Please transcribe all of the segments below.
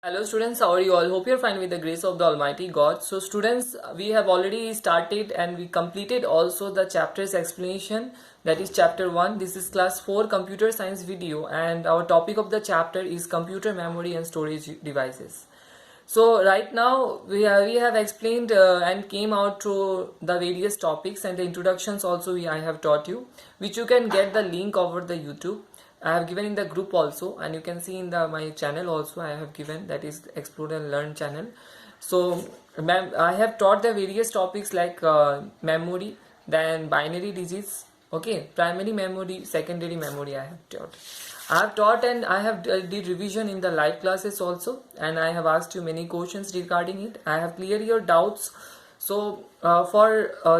Hello students, how are you all? Hope you're fine with the grace of the Almighty God. So students, we have already started and we completed also the chapter's explanation, that is chapter 1. This is class 4 computer science video and our topic of the chapter is computer memory and storage devices. So right now we have explained and came out to the various topics and the introductions also I have taught you, which you can get the link over the YouTube. I have given in the group also, and you can see in the my channel also I have given, that is Explore and Learn channel. So I have taught the various topics like memory, then binary digits, okay, primary memory, secondary memory I have taught and I have did revision in the live classes also, and I have asked you many questions regarding it. I have cleared your doubts. So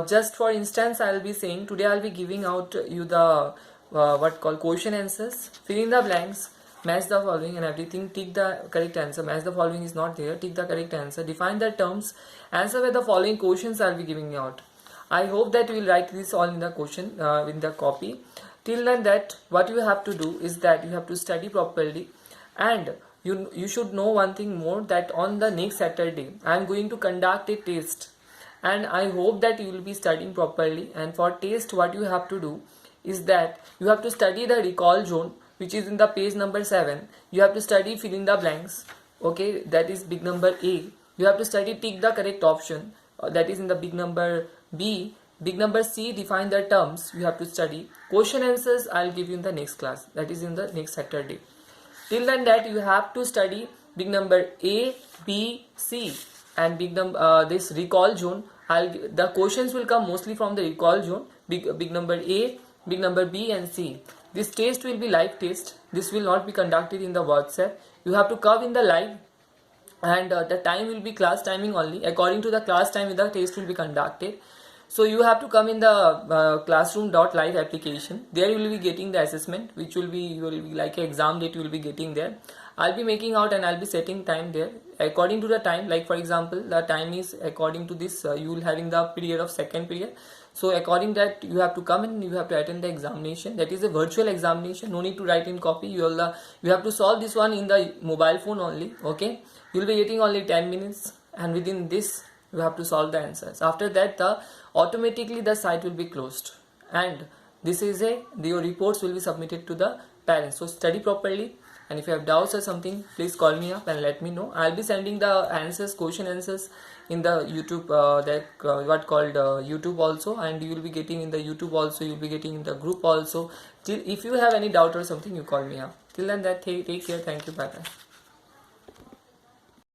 just for instance, I will be saying today I will be giving out you the what called question answers. Fill in the blanks, match the following and everything, tick the correct answer. Match the following is not there, tick the correct answer, define the terms, answer with the following questions I will be giving out. I hope that you will write this all in the question in the copy. Till then, that what you have to do is that you have to study properly, and you should know one thing more, that on the next Saturday I am going to conduct a test, and I hope that you will be studying properly. And for test, what you have to do is that you have to study the recall zone, which is in the page number 7. You have to study fill in the blanks, okay, that is big number A. You have to study tick the correct option, that is in the big number B. Big number C, define the terms you have to study. Question answers I'll give you in the next class, that is in the next Saturday. Till then, that you have to study big number A, B, C, and big number this recall zone. The questions will come mostly from the recall zone, big number A, big number B and C. This test will be live test. This will not be conducted in the WhatsApp. You have to come in the live, and the time will be class timing only. According to the class time, the test will be conducted. So you have to come in the classroom.live application. There you will be getting the assessment, which will be like an exam date you will be getting there. I'll be making out and I'll be setting time there according to the time. Like for example, the time is according to this. You will having the period of second period. So according that, you have to come and you have to attend the examination. That is a virtual examination. No need to write in copy. You have to solve this one in the mobile phone only. Okay, you will be getting only 10 minutes, and within this you have to solve the answers. After that, automatically the site will be closed, and this is your reports will be submitted to the parents. So study properly, and if you have doubts or something, please call me up and let me know. I'll be sending the answers, question answers in the YouTube, YouTube also, and you will be getting in the YouTube also, you will be getting in the group also. If you have any doubt or something, you call me up. Till then, that take care. Thank you. Bye bye.